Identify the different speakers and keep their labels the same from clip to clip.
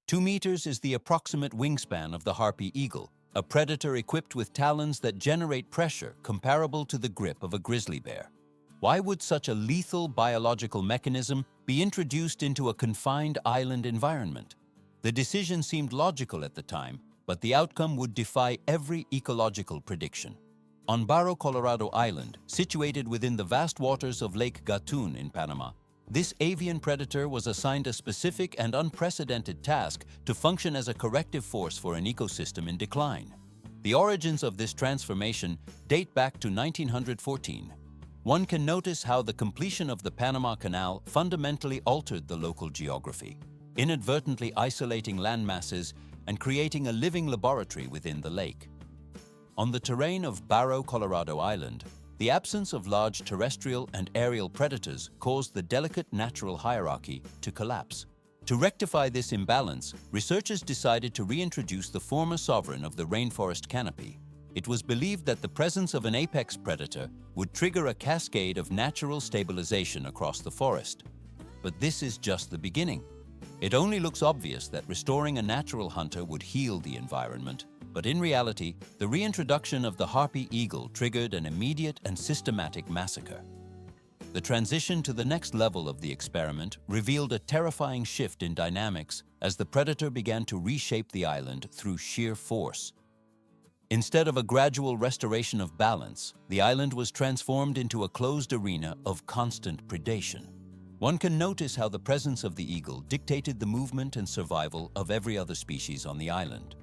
Speaker 1: 2 meters is the approximate wingspan of the Harpy Eagle, a predator equipped with talons that generate pressure comparable to the grip of a grizzly bear. Why would such a lethal biological mechanism be introduced into a confined island environment? The decision seemed logical at the time, but the outcome would defy every ecological prediction. On Barro Colorado Island, situated within the vast waters of Lake Gatun in Panama, this avian predator was assigned a specific and unprecedented task to function as a corrective force for an ecosystem in decline. The origins of this transformation date back to 1914. One can notice how the completion of the Panama Canal fundamentally altered the local geography, inadvertently isolating landmasses and creating a living laboratory within the lake. On the terrain of Barro Colorado Island, the absence of large terrestrial and aerial predators caused the delicate natural hierarchy to collapse. To rectify this imbalance, researchers decided to reintroduce the former sovereign of the rainforest canopy. It was believed that the presence of an apex predator would trigger a cascade of natural stabilization across the forest. But this is just the beginning. It only looks obvious that restoring a natural hunter would heal the environment, but in reality, the reintroduction of the Harpy Eagle triggered an immediate and systematic massacre. The transition to the next level of the experiment revealed a terrifying shift in dynamics as the predator began to reshape the island through sheer force. Instead of a gradual restoration of balance, the island was transformed into a closed arena of constant predation. One can notice how the presence of the eagle dictated the movement and survival of every other species on the island.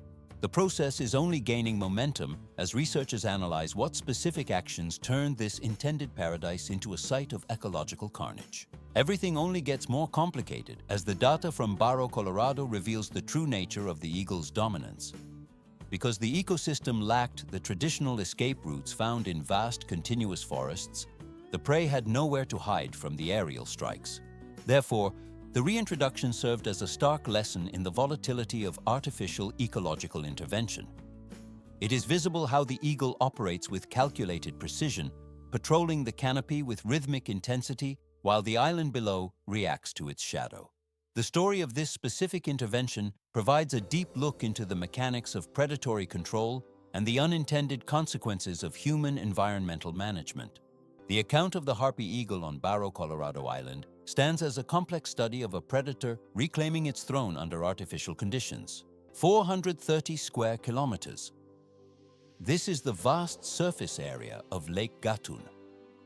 Speaker 1: The process is only gaining momentum as researchers analyze what specific actions turned this intended paradise into a site of ecological carnage. Everything only gets more complicated as the data from Barro Colorado reveals the true nature of the eagle's dominance. Because the ecosystem lacked the traditional escape routes found in vast, continuous forests, the prey had nowhere to hide from the aerial strikes. Therefore, the reintroduction served as a stark lesson in the volatility of artificial ecological intervention. It is visible how the eagle operates with calculated precision, patrolling the canopy with rhythmic intensity while the island below reacts to its shadow. The story of this specific intervention provides a deep look into the mechanics of predatory control and the unintended consequences of human environmental management. The account of the Harpy Eagle on Barro Colorado Island stands as a complex study of a predator reclaiming its throne under artificial conditions. 430 square kilometers. This is the vast surface area of Lake Gatun,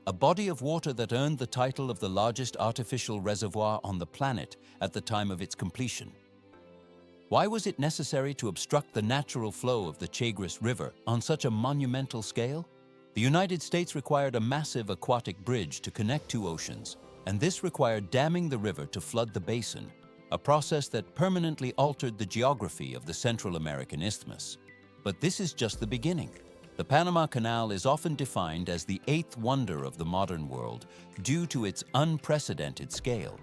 Speaker 1: a body of water that earned the title of the largest artificial reservoir on the planet at the time of its completion. Why was it necessary to obstruct the natural flow of the Chagres River on such a monumental scale? The United States required a massive aquatic bridge to connect two oceans, and this required damming the river to flood the basin, a process that permanently altered the geography of the Central American Isthmus. But this is just the beginning. The Panama Canal is often defined as the eighth wonder of the modern world due to its unprecedented scale.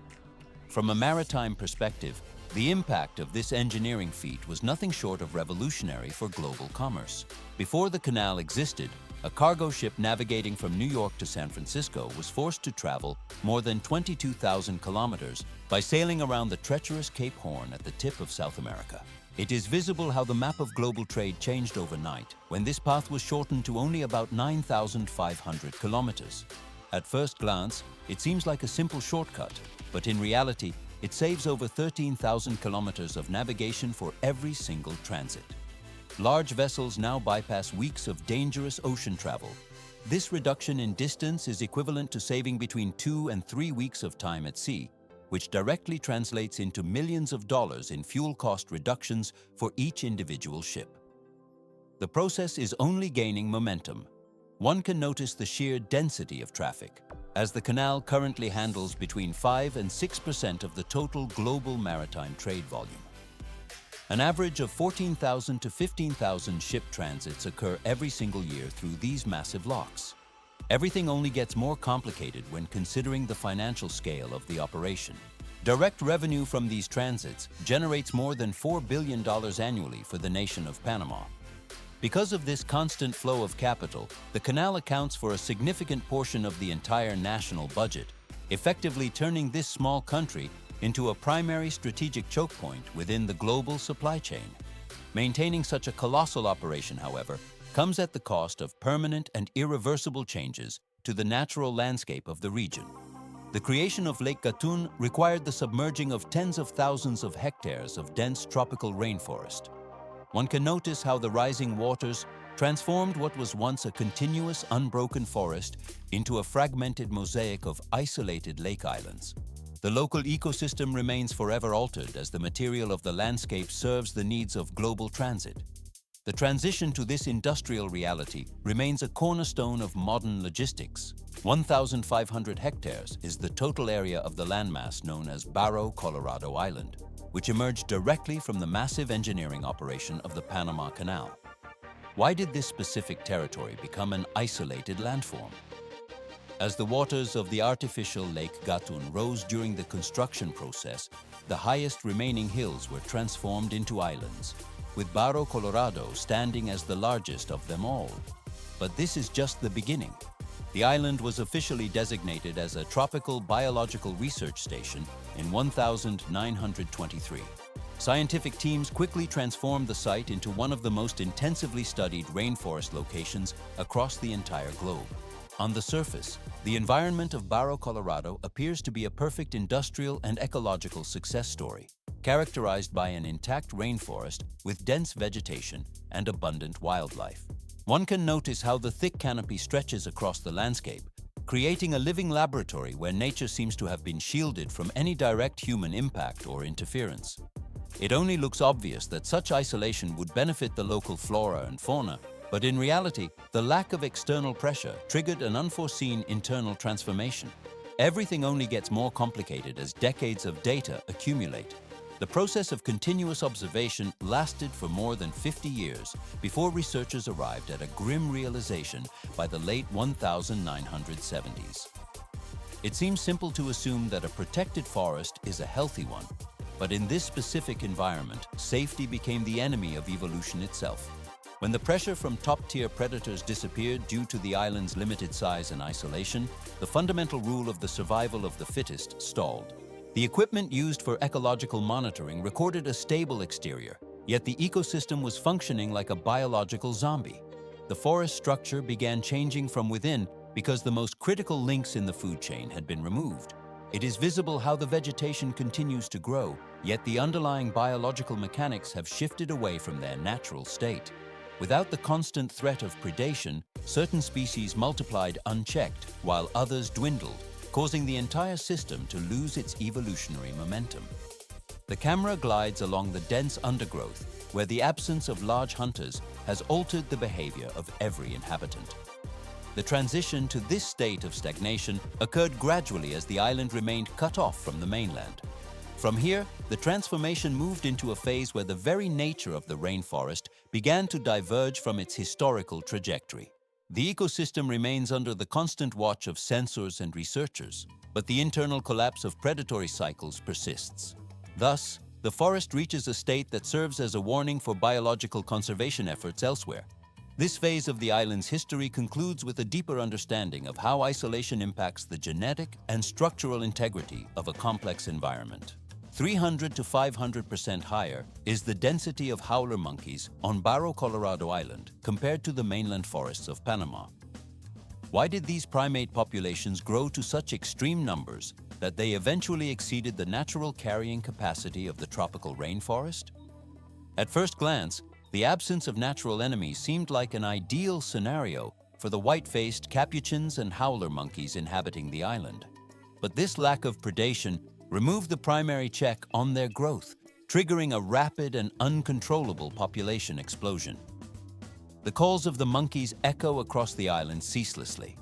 Speaker 1: From a maritime perspective, the impact of this engineering feat was nothing short of revolutionary for global commerce. Before the canal existed, a cargo ship navigating from New York to San Francisco was forced to travel more than 22,000 kilometers by sailing around the treacherous Cape Horn at the tip of South America. It is visible how the map of global trade changed overnight when this path was shortened to only about 9,500 kilometers. At first glance, it seems like a simple shortcut, but in reality, it saves over 13,000 kilometers of navigation for every single transit. Large vessels now bypass weeks of dangerous ocean travel. This reduction in distance is equivalent to saving between 2 and 3 weeks of time at sea, which directly translates into millions of dollars in fuel cost reductions for each individual ship. The process is only gaining momentum. One can notice the sheer density of traffic, as the canal currently handles between 5 and 6% of the total global maritime trade volume. An average of 14,000 to 15,000 ship transits occur every single year through these massive locks. Everything only gets more complicated when considering the financial scale of the operation. Direct revenue from these transits generates more than $4 billion annually for the nation of Panama. Because of this constant flow of capital, the canal accounts for a significant portion of the entire national budget, effectively turning this small country into a primary strategic choke point within the global supply chain. Maintaining such a colossal operation, however, comes at the cost of permanent and irreversible changes to the natural landscape of the region. The creation of Lake Gatun required the submerging of tens of thousands of hectares of dense tropical rainforest. One can notice how the rising waters transformed what was once a continuous, unbroken forest into a fragmented mosaic of isolated lake islands. The local ecosystem remains forever altered as the material of the landscape serves the needs of global transit. The transition to this industrial reality remains a cornerstone of modern logistics. 1,500 hectares is the total area of the landmass known as Barro Colorado Island, which emerged directly from the massive engineering operation of the Panama Canal. Why did this specific territory become an isolated landform? As the waters of the artificial Lake Gatun rose during the construction process, the highest remaining hills were transformed into islands, with Barro Colorado standing as the largest of them all. But this is just the beginning. The island was officially designated as a tropical biological research station in 1923. Scientific teams quickly transformed the site into one of the most intensively studied rainforest locations across the entire globe. On the surface, the environment of Barro Colorado appears to be a perfect industrial and ecological success story, characterized by an intact rainforest with dense vegetation and abundant wildlife. One can notice how the thick canopy stretches across the landscape, creating a living laboratory where nature seems to have been shielded from any direct human impact or interference. It only looks obvious that such isolation would benefit the local flora and fauna, but in reality, the lack of external pressure triggered an unforeseen internal transformation. Everything only gets more complicated as decades of data accumulate. The process of continuous observation lasted for more than 50 years before researchers arrived at a grim realization by the late 1970s. It seems simple to assume that a protected forest is a healthy one, but in this specific environment, safety became the enemy of evolution itself. When the pressure from top-tier predators disappeared due to the island's limited size and isolation, the fundamental rule of the survival of the fittest stalled. The equipment used for ecological monitoring recorded a stable exterior, yet the ecosystem was functioning like a biological zombie. The forest structure began changing from within because the most critical links in the food chain had been removed. It is visible how the vegetation continues to grow, yet the underlying biological mechanics have shifted away from their natural state. Without the constant threat of predation, certain species multiplied unchecked, while others dwindled, causing the entire system to lose its evolutionary momentum. The camera glides along the dense undergrowth, where the absence of large hunters has altered the behavior of every inhabitant. The transition to this state of stagnation occurred gradually as the island remained cut off from the mainland. From here, the transformation moved into a phase where the very nature of the rainforest began to diverge from its historical trajectory. The ecosystem remains under the constant watch of sensors and researchers, but the internal collapse of predatory cycles persists. Thus, the forest reaches a state that serves as a warning for biological conservation efforts elsewhere. This phase of the island's history concludes with a deeper understanding of how isolation impacts the genetic and structural integrity of a complex environment. 300 to 500% higher is the density of howler monkeys on Barro Colorado Island compared to the mainland forests of Panama. Why did these primate populations grow to such extreme numbers that they eventually exceeded the natural carrying capacity of the tropical rainforest? At first glance, the absence of natural enemies seemed like an ideal scenario for the white-faced capuchins and howler monkeys inhabiting the island. But this lack of predation removed the primary check on their growth, triggering a rapid and uncontrollable population explosion. The calls of the monkeys echo across the island ceaselessly.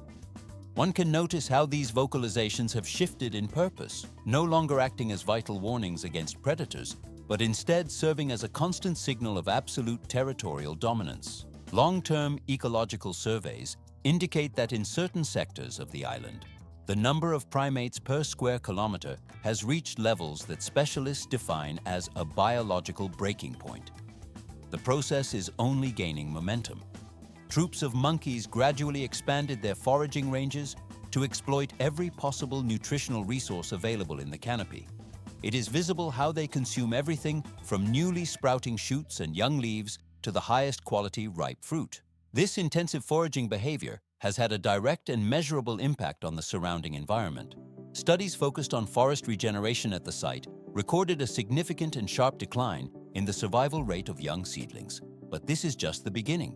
Speaker 1: One can notice how these vocalizations have shifted in purpose, no longer acting as vital warnings against predators, but instead serving as a constant signal of absolute territorial dominance. Long-term ecological surveys indicate that in certain sectors of the island, the number of primates per square kilometer has reached levels that specialists define as a biological breaking point. The process is only gaining momentum. Troops of monkeys gradually expanded their foraging ranges to exploit every possible nutritional resource available in the canopy. it is visible how they consume everything from newly sprouting shoots and young leaves to the highest quality ripe fruit. This intensive foraging behavior has had a direct and measurable impact on the surrounding environment. Studies focused on forest regeneration at the site recorded a significant and sharp decline in the survival rate of young seedlings. But this is just the beginning.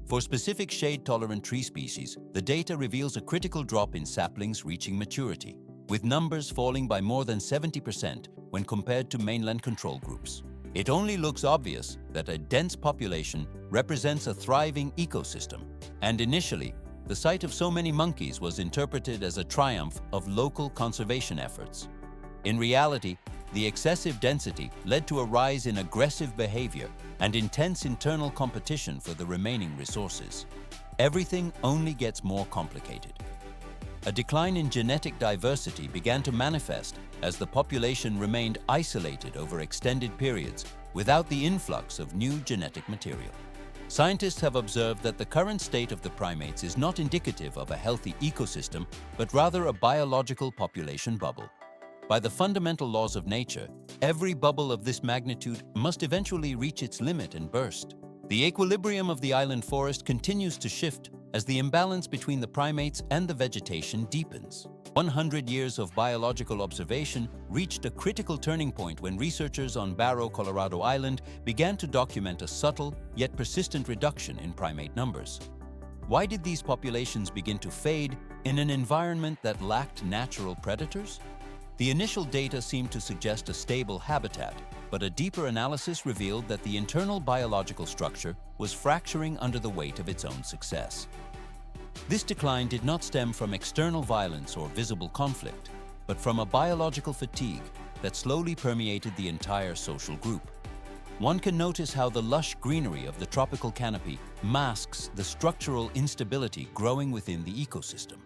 Speaker 1: For specific shade-tolerant tree species, the data reveals a critical drop in saplings reaching maturity, with numbers falling by more than 70% when compared to mainland control groups. It only looks obvious that a dense population represents a thriving ecosystem, and initially, the sight of so many monkeys was interpreted as a triumph of local conservation efforts. In reality, the excessive density led to a rise in aggressive behavior and intense internal competition for the remaining resources. Everything only gets more complicated. A decline in genetic diversity began to manifest as the population remained isolated over extended periods without the influx of new genetic material. Scientists have observed that the current state of the primates is not indicative of a healthy ecosystem, but rather a biological population bubble. By the fundamental laws of nature, every bubble of this magnitude must eventually reach its limit and burst. The equilibrium of the island forest continues to shift as the imbalance between the primates and the vegetation deepens. 100 years of biological observation reached a critical turning point when researchers on Barro Colorado Island began to document a subtle yet persistent reduction in primate numbers. Why did these populations begin to fade in an environment that lacked natural predators? The initial data seemed to suggest a stable habitat, but a deeper analysis revealed that the internal biological structure was fracturing under the weight of its own success. This decline did not stem from external violence or visible conflict, but from a biological fatigue that slowly permeated the entire social group. One can notice how the lush greenery of the tropical canopy masks the structural instability growing within the ecosystem.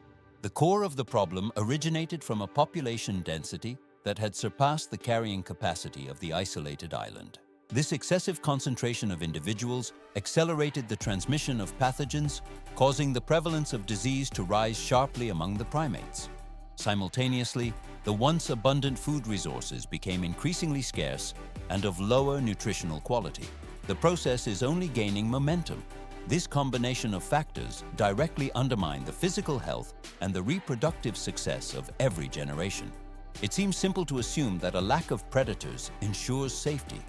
Speaker 1: The core of the problem originated from a population density that had surpassed the carrying capacity of the isolated island. This excessive concentration of individuals accelerated the transmission of pathogens, causing the prevalence of disease to rise sharply among the primates. Simultaneously, the once abundant food resources became increasingly scarce and of lower nutritional quality. The process is only gaining momentum. This combination of factors directly undermine the physical health and the reproductive success of every generation. It seems simple to assume that a lack of predators ensures safety.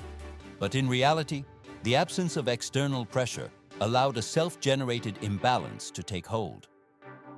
Speaker 1: But in reality, the absence of external pressure allowed a self-generated imbalance to take hold.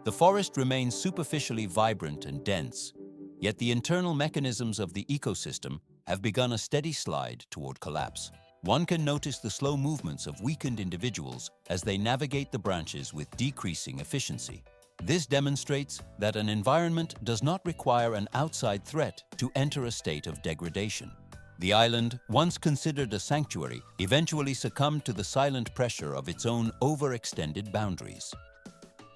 Speaker 1: The forest remains superficially vibrant and dense, yet the internal mechanisms of the ecosystem have begun a steady slide toward collapse. One can notice the slow movements of weakened individuals as they navigate the branches with decreasing efficiency. This demonstrates that an environment does not require an outside threat to enter a state of degradation. The island, once considered a sanctuary, eventually succumbed to the silent pressure of its own overextended boundaries.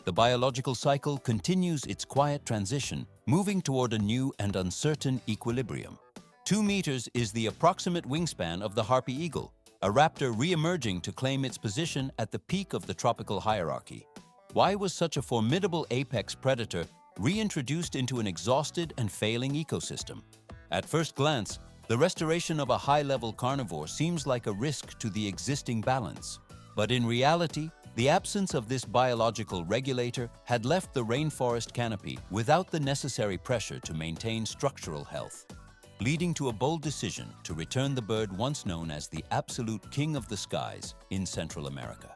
Speaker 1: The biological cycle continues its quiet transition, moving toward a new and uncertain equilibrium. 2 meters is the approximate wingspan of the Harpy Eagle, a raptor re-emerging to claim its position at the peak of the tropical hierarchy. Why was such a formidable apex predator reintroduced into an exhausted and failing ecosystem? At first glance, the restoration of a high-level carnivore seems like a risk to the existing balance. But in reality, the absence of this biological regulator had left the rainforest canopy without the necessary pressure to maintain structural health, leading to a bold decision to return the bird once known as the absolute king of the skies in Central America.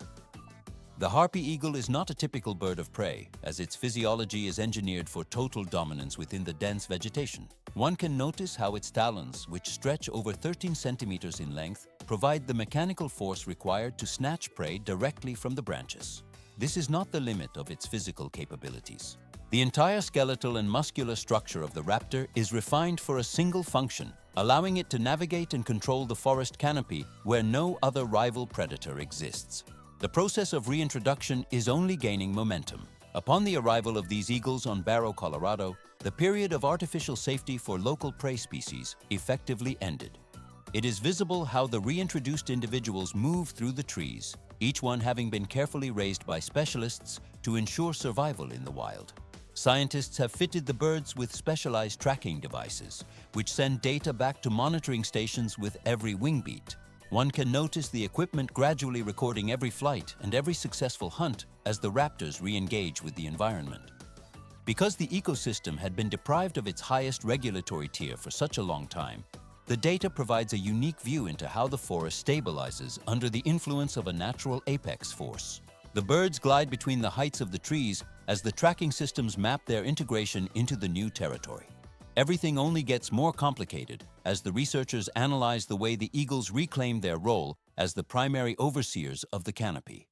Speaker 1: The Harpy Eagle is not a typical bird of prey, as its physiology is engineered for total dominance within the dense vegetation. One can notice how its talons, which stretch over 13 centimeters in length, provide the mechanical force required to snatch prey directly from the branches. This is not the limit of its physical capabilities. The entire skeletal and muscular structure of the raptor is refined for a single function, allowing it to navigate and control the forest canopy where no other rival predator exists. The process of reintroduction is only gaining momentum. Upon the arrival of these eagles on Barro Colorado, the period of artificial safety for local prey species effectively ended. It is visible how the reintroduced individuals move through the trees, each one having been carefully raised by specialists to ensure survival in the wild. Scientists have fitted the birds with specialized tracking devices, which send data back to monitoring stations with every wing beat. One can notice the equipment gradually recording every flight and every successful hunt as the raptors re-engage with the environment. Because the ecosystem had been deprived of its highest regulatory tier for such a long time, the data provides a unique view into how the forest stabilizes under the influence of a natural apex force. The birds glide between the heights of the trees as the tracking systems map their integration into the new territory. Everything only gets more complicated as the researchers analyze the way the eagles reclaim their role as the primary overseers of the canopy.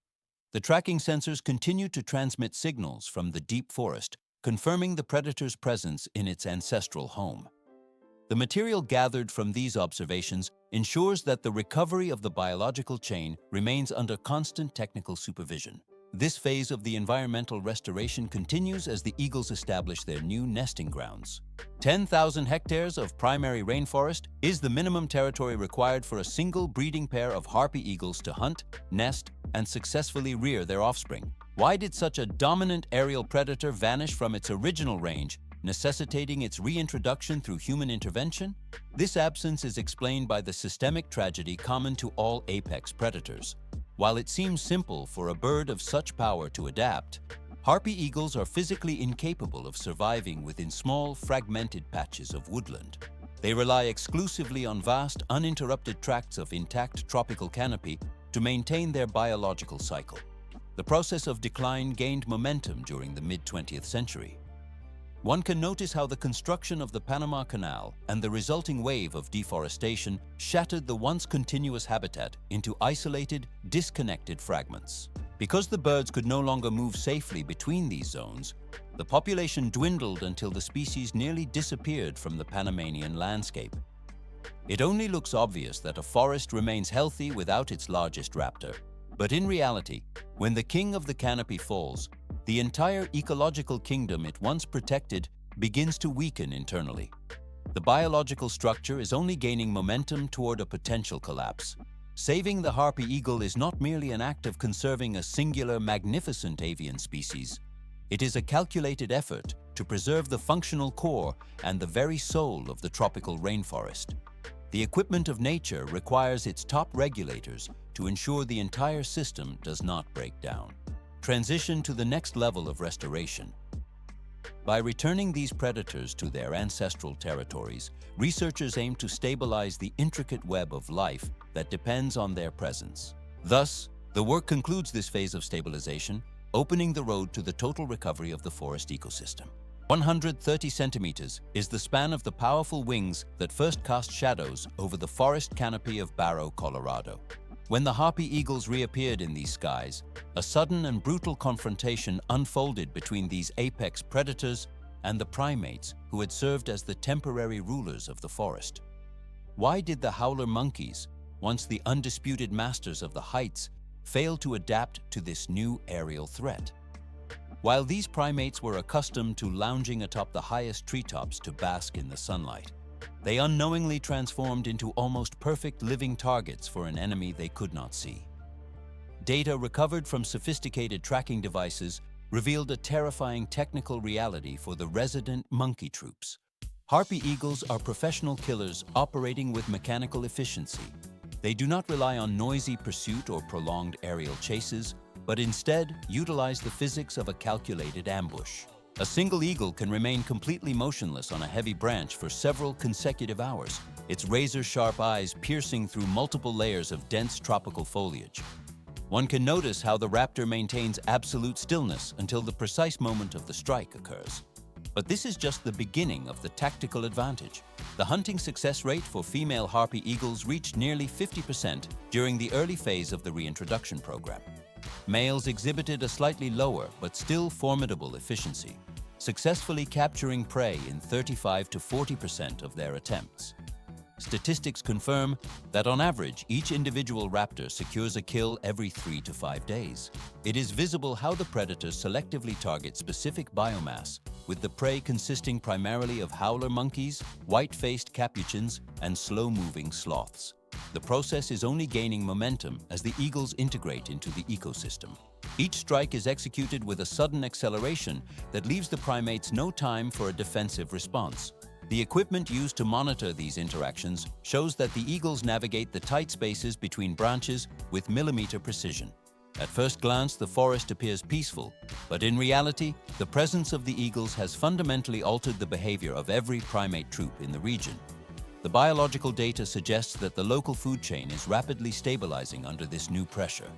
Speaker 1: The tracking sensors continue to transmit signals from the deep forest, confirming the predator's presence in its ancestral home. The material gathered from these observations ensures that the recovery of the biological chain remains under constant technical supervision. This phase of the environmental restoration continues as the eagles establish their new nesting grounds. 10,000 hectares of primary rainforest is the minimum territory required for a single breeding pair of harpy eagles to hunt, nest, and successfully rear their offspring. Why did such a dominant aerial predator vanish from its original range, necessitating its reintroduction through human intervention? This absence is explained by the systemic tragedy common to all apex predators. While it seems simple for a bird of such power to adapt, harpy eagles are physically incapable of surviving within small, fragmented patches of woodland. They rely exclusively on vast, uninterrupted tracts of intact tropical canopy to maintain their biological cycle. The process of decline gained momentum during the mid-20th century. One can notice how the construction of the Panama Canal and the resulting wave of deforestation shattered the once continuous habitat into isolated, disconnected fragments. Because the birds could no longer move safely between these zones, the population dwindled until the species nearly disappeared from the Panamanian landscape. It only looks obvious that a forest remains healthy without its largest raptor. But in reality, when the king of the canopy falls, the entire ecological kingdom it once protected begins to weaken internally. The biological structure is only gaining momentum toward a potential collapse. Saving the harpy eagle is not merely an act of conserving a singular, magnificent avian species. It is a calculated effort to preserve the functional core and the very soul of the tropical rainforest. The equipment of nature requires its top regulators to ensure the entire system does not break down. Transition to the next level of restoration. By returning these predators to their ancestral territories, researchers aim to stabilize the intricate web of life that depends on their presence. Thus, the work concludes this phase of stabilization, opening the road to the total recovery of the forest ecosystem. 130 centimeters is the span of the powerful wings that first cast shadows over the forest canopy of Barro Colorado. When the harpy eagles reappeared in these skies, a sudden and brutal confrontation unfolded between these apex predators and the primates who had served as the temporary rulers of the forest. Why did the howler monkeys, once the undisputed masters of the heights, fail to adapt to this new aerial threat? While these primates were accustomed to lounging atop the highest treetops to bask in the sunlight, they unknowingly transformed into almost perfect living targets for an enemy they could not see. Data recovered from sophisticated tracking devices revealed a terrifying technical reality for the resident monkey troops. Harpy eagles are professional killers operating with mechanical efficiency. They do not rely on noisy pursuit or prolonged aerial chases, but instead utilize the physics of a calculated ambush. A single eagle can remain completely motionless on a heavy branch for several consecutive hours, its razor-sharp eyes piercing through multiple layers of dense tropical foliage. One can notice how the raptor maintains absolute stillness until the precise moment of the strike occurs. But this is just the beginning of the tactical advantage. The hunting success rate for female harpy eagles reached nearly 50% during the early phase of the reintroduction program. Males exhibited a slightly lower but still formidable efficiency, successfully capturing prey in 35 to 40% of their attempts. Statistics confirm that on average, each individual raptor secures a kill every 3 to 5 days. It is visible how the predators selectively target specific biomass, with the prey consisting primarily of howler monkeys, white-faced capuchins, and slow-moving sloths. The process is only gaining momentum as the eagles integrate into the ecosystem. Each strike is executed with a sudden acceleration that leaves the primates no time for a defensive response. The equipment used to monitor these interactions shows that the eagles navigate the tight spaces between branches with millimeter precision. At first glance, the forest appears peaceful, but in reality, the presence of the eagles has fundamentally altered the behavior of every primate troop in the region. The biological data suggests that the local food chain is rapidly stabilizing under this new pressure.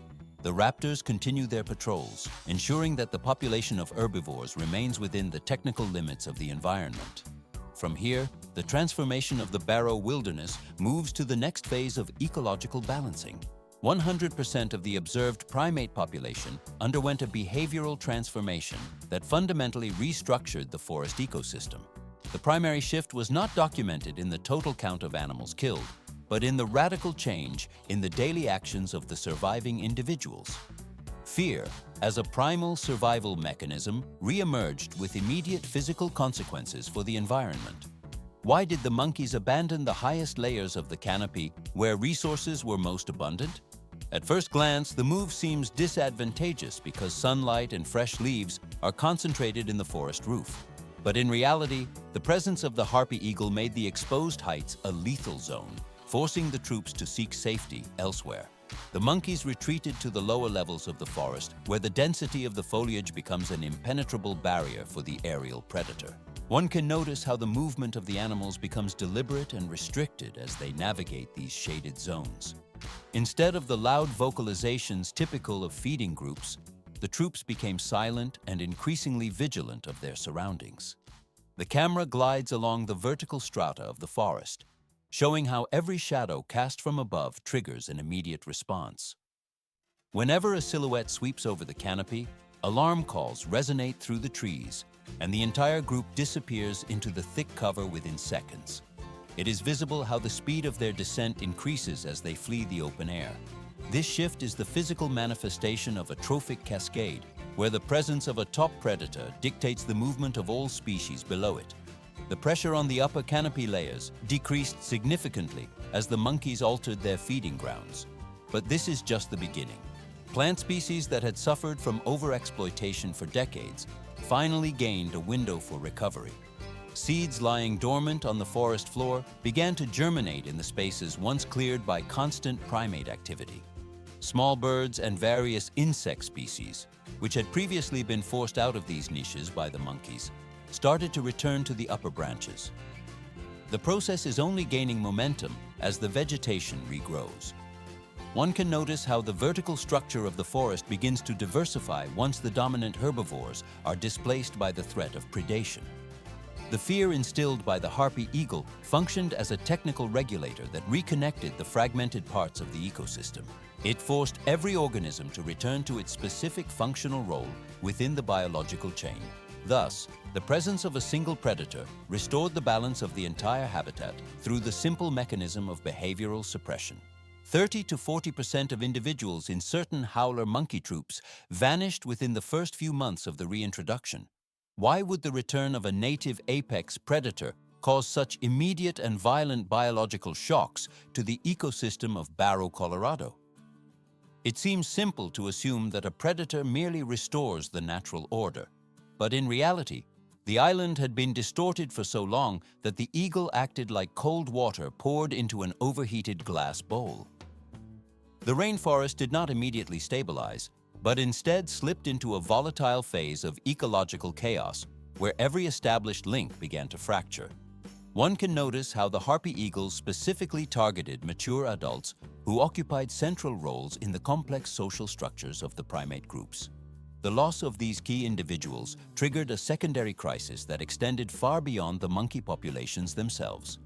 Speaker 1: The raptors continue their patrols, ensuring that the population of herbivores remains within the technical limits of the environment. From here, the transformation of the Barro Wilderness moves to the next phase of ecological balancing. 100% of the observed primate population underwent a behavioral transformation that fundamentally restructured the forest ecosystem. The primary shift was not documented in the total count of animals killed, but in the radical change in the daily actions of the surviving individuals. Fear, as a primal survival mechanism, re-emerged with immediate physical consequences for the environment. Why did the monkeys abandon the highest layers of the canopy where resources were most abundant? At first glance, the move seems disadvantageous because sunlight and fresh leaves are concentrated in the forest roof. But in reality, the presence of the Harpy Eagle made the exposed heights a lethal zone, forcing the troops to seek safety elsewhere. The monkeys retreated to the lower levels of the forest, where the density of the foliage becomes an impenetrable barrier for the aerial predator. One can notice how the movement of the animals becomes deliberate and restricted as they navigate these shaded zones. Instead of the loud vocalizations typical of feeding groups, the troops became silent and increasingly vigilant of their surroundings. The camera glides along the vertical strata of the forest, showing how every shadow cast from above triggers an immediate response. Whenever a silhouette sweeps over the canopy, alarm calls resonate through the trees, and the entire group disappears into the thick cover within seconds. It is visible how the speed of their descent increases as they flee the open air. This shift is the physical manifestation of a trophic cascade, where the presence of a top predator dictates the movement of all species below it. The pressure on the upper canopy layers decreased significantly as the monkeys altered their feeding grounds. But this is just the beginning. Plant species that had suffered from overexploitation for decades finally gained a window for recovery. Seeds lying dormant on the forest floor began to germinate in the spaces once cleared by constant primate activity. Small birds and various insect species, which had previously been forced out of these niches by the monkeys, started to return to the upper branches. The process is only gaining momentum as the vegetation regrows. One can notice how the vertical structure of the forest begins to diversify once the dominant herbivores are displaced by the threat of predation. The fear instilled by the Harpy Eagle functioned as a technical regulator that reconnected the fragmented parts of the ecosystem. It forced every organism to return to its specific functional role within the biological chain. Thus, the presence of a single predator restored the balance of the entire habitat through the simple mechanism of behavioral suppression. 30 to 40% of individuals in certain howler monkey troops vanished within the first few months of the reintroduction. Why would the return of a native apex predator cause such immediate and violent biological shocks to the ecosystem of Barro Colorado? It seems simple to assume that a predator merely restores the natural order. But in reality, the island had been distorted for so long that the eagle acted like cold water poured into an overheated glass bowl. The rainforest did not immediately stabilize, but instead slipped into a volatile phase of ecological chaos where every established link began to fracture. One can notice how the Harpy Eagles specifically targeted mature adults who occupied central roles in the complex social structures of the primate groups. The loss of these key individuals triggered a secondary crisis that extended far beyond the monkey populations themselves.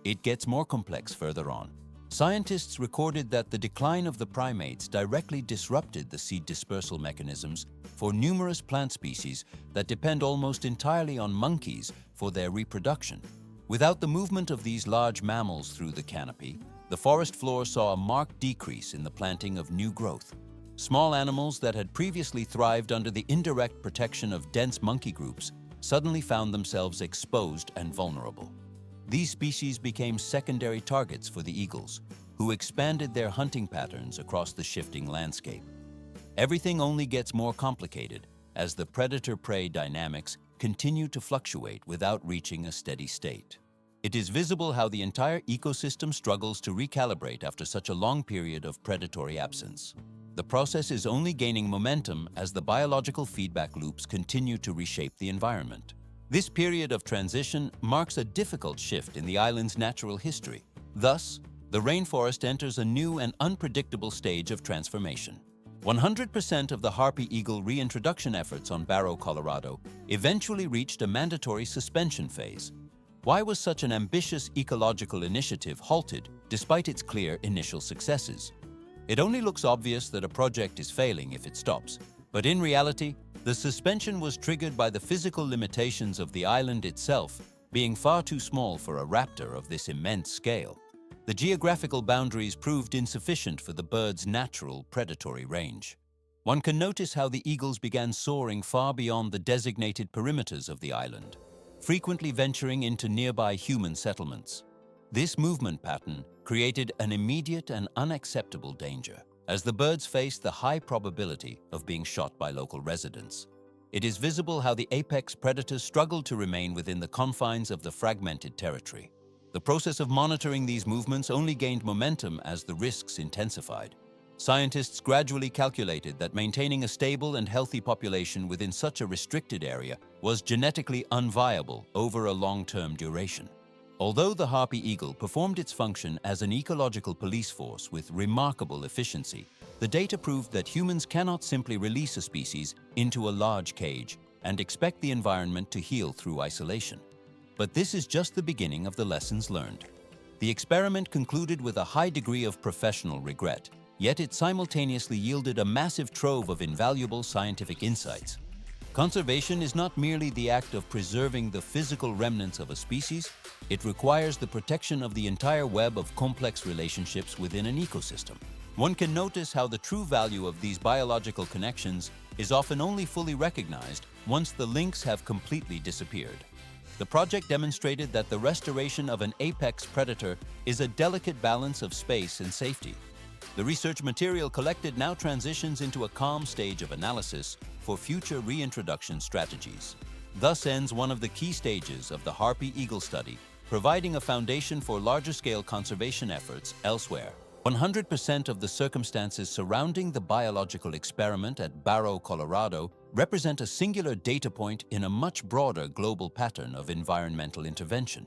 Speaker 1: It gets more complex further on. Scientists recorded that the decline of the primates directly disrupted the seed dispersal mechanisms for numerous plant species that depend almost entirely on monkeys for their reproduction. Without the movement of these large mammals through the canopy, the forest floor saw a marked decrease in the planting of new growth. Small animals that had previously thrived under the indirect protection of dense monkey groups suddenly found themselves exposed and vulnerable. These species became secondary targets for the eagles, who expanded their hunting patterns across the shifting landscape. Everything only gets more complicated as the predator-prey dynamics continue to fluctuate without reaching a steady state. It is visible how the entire ecosystem struggles to recalibrate after such a long period of predatory absence. The process is only gaining momentum as the biological feedback loops continue to reshape the environment. This period of transition marks a difficult shift in the island's natural history. Thus, the rainforest enters a new and unpredictable stage of transformation. 100% of the Harpy Eagle reintroduction efforts on Barro Colorado eventually reached a mandatory suspension phase. Why was such an ambitious ecological initiative halted despite its clear initial successes? It only looks obvious that a project is failing if it stops, but in reality, the suspension was triggered by the physical limitations of the island itself being far too small for a raptor of this immense scale. The geographical boundaries proved insufficient for the bird's natural predatory range. One can notice how the eagles began soaring far beyond the designated perimeters of the island, frequently venturing into nearby human settlements. This movement pattern created an immediate and unacceptable danger, as the birds faced the high probability of being shot by local residents. It is visible how the apex predators struggled to remain within the confines of the fragmented territory. The process of monitoring these movements only gained momentum as the risks intensified. Scientists gradually calculated that maintaining a stable and healthy population within such a restricted area was genetically unviable over a long-term duration. Although the Harpy Eagle performed its function as an ecological police force with remarkable efficiency, the data proved that humans cannot simply release a species into a large cage and expect the environment to heal through isolation. But this is just the beginning of the lessons learned. The experiment concluded with a high degree of professional regret, yet it simultaneously yielded a massive trove of invaluable scientific insights. Conservation is not merely the act of preserving the physical remnants of a species, it requires the protection of the entire web of complex relationships within an ecosystem. One can notice how the true value of these biological connections is often only fully recognized once the links have completely disappeared. The project demonstrated that the restoration of an apex predator is a delicate balance of space and safety. The research material collected now transitions into a calm stage of analysis for future reintroduction strategies. Thus ends one of the key stages of the Harpy Eagle study, providing a foundation for larger-scale conservation efforts elsewhere. 100% of the circumstances surrounding the biological experiment at Barro Colorado represent a singular data point in a much broader global pattern of environmental intervention.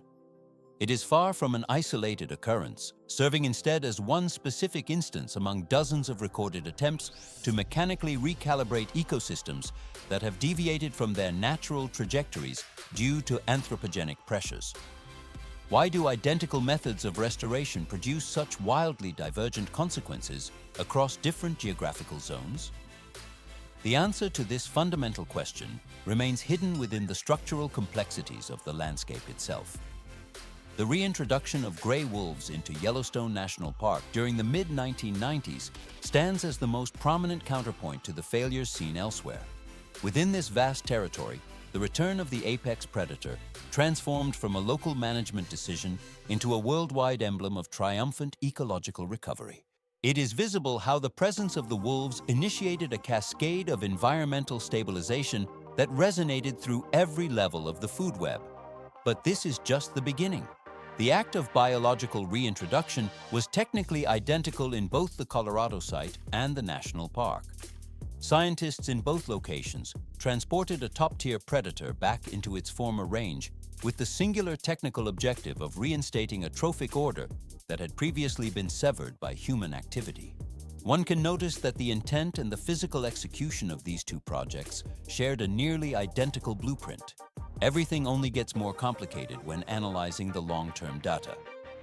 Speaker 1: It is far from an isolated occurrence, serving instead as one specific instance among dozens of recorded attempts to mechanically recalibrate ecosystems that have deviated from their natural trajectories due to anthropogenic pressures. Why do identical methods of restoration produce such wildly divergent consequences across different geographical zones? The answer to this fundamental question remains hidden within the structural complexities of the landscape itself. The reintroduction of gray wolves into Yellowstone National Park during the mid-1990s stands as the most prominent counterpoint to the failures seen elsewhere. Within this vast territory, the return of the apex predator transformed from a local management decision into a worldwide emblem of triumphant ecological recovery. It is visible how the presence of the wolves initiated a cascade of environmental stabilization that resonated through every level of the food web. But this is just the beginning. The act of biological reintroduction was technically identical in both the Colorado site and the national park. Scientists in both locations transported a top-tier predator back into its former range with the singular technical objective of reinstating a trophic order that had previously been severed by human activity. One can notice that the intent and the physical execution of these two projects shared a nearly identical blueprint. Everything only gets more complicated when analyzing the long-term data.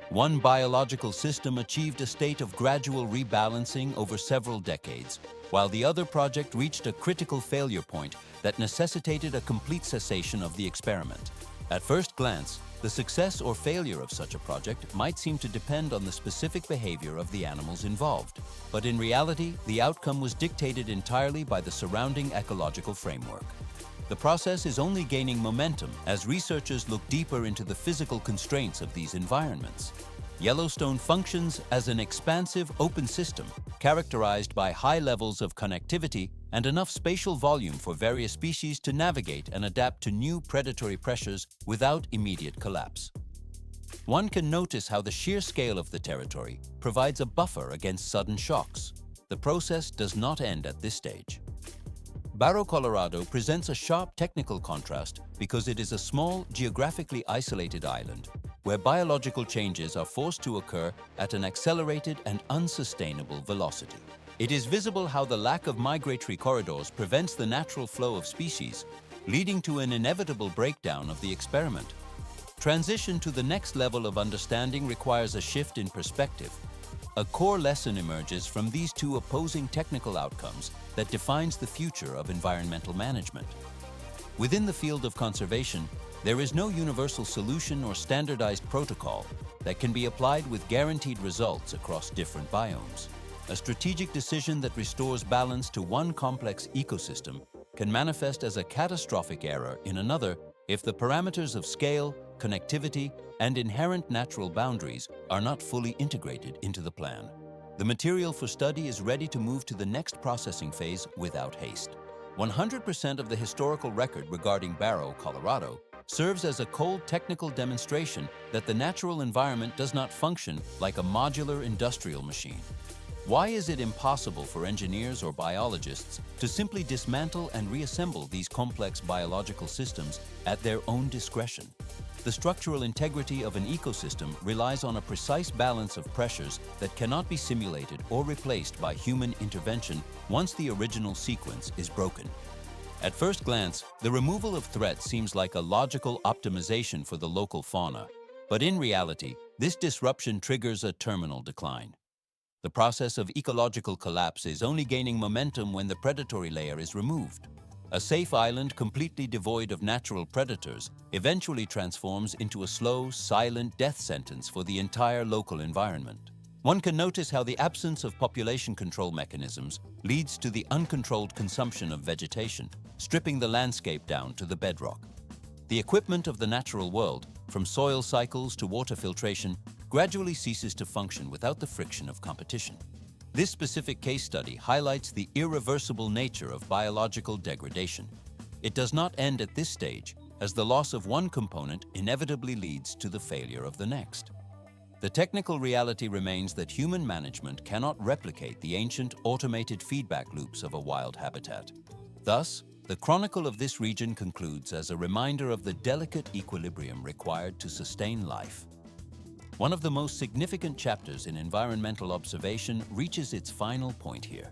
Speaker 1: One biological system achieved a state of gradual rebalancing over several decades, while the other project reached a critical failure point that necessitated a complete cessation of the experiment. At first glance, the success or failure of such a project might seem to depend on the specific behavior of the animals involved, but in reality, the outcome was dictated entirely by the surrounding ecological framework. The process is only gaining momentum as researchers look deeper into the physical constraints of these environments. Yellowstone functions as an expansive open system characterized by high levels of connectivity and enough spatial volume for various species to navigate and adapt to new predatory pressures without immediate collapse. One can notice how the sheer scale of the territory provides a buffer against sudden shocks. The process does not end at this stage. Barro Colorado presents a sharp technical contrast because it is a small, geographically isolated island where biological changes are forced to occur at an accelerated and unsustainable velocity. It is visible how the lack of migratory corridors prevents the natural flow of species, leading to an inevitable breakdown of the experiment. Transition to the next level of understanding requires a shift in perspective. A core lesson emerges from these two opposing technical outcomes that defines the future of environmental management. Within the field of conservation, there is no universal solution or standardized protocol that can be applied with guaranteed results across different biomes. A strategic decision that restores balance to one complex ecosystem can manifest as a catastrophic error in another if the parameters of scale, connectivity, and inherent natural boundaries are not fully integrated into the plan. The material for study is ready to move to the next processing phase without haste. 100% of the historical record regarding Barro Colorado serves as a cold technical demonstration that the natural environment does not function like a modular industrial machine. Why is it impossible for engineers or biologists to simply dismantle and reassemble these complex biological systems at their own discretion? The structural integrity of an ecosystem relies on a precise balance of pressures that cannot be simulated or replaced by human intervention once the original sequence is broken. At first glance, the removal of threats seems like a logical optimization for the local fauna, but in reality, this disruption triggers a terminal decline. The process of ecological collapse is only gaining momentum when the predatory layer is removed. A safe island completely devoid of natural predators eventually transforms into a slow, silent death sentence for the entire local environment. One can notice how the absence of population control mechanisms leads to the uncontrolled consumption of vegetation, stripping the landscape down to the bedrock. The equipment of the natural world, from soil cycles to water filtration, gradually ceases to function without the friction of competition. This specific case study highlights the irreversible nature of biological degradation. It does not end at this stage, as the loss of one component inevitably leads to the failure of the next. The technical reality remains that human management cannot replicate the ancient automated feedback loops of a wild habitat. Thus, the chronicle of this region concludes as a reminder of the delicate equilibrium required to sustain life. One of the most significant chapters in environmental observation reaches its final point here.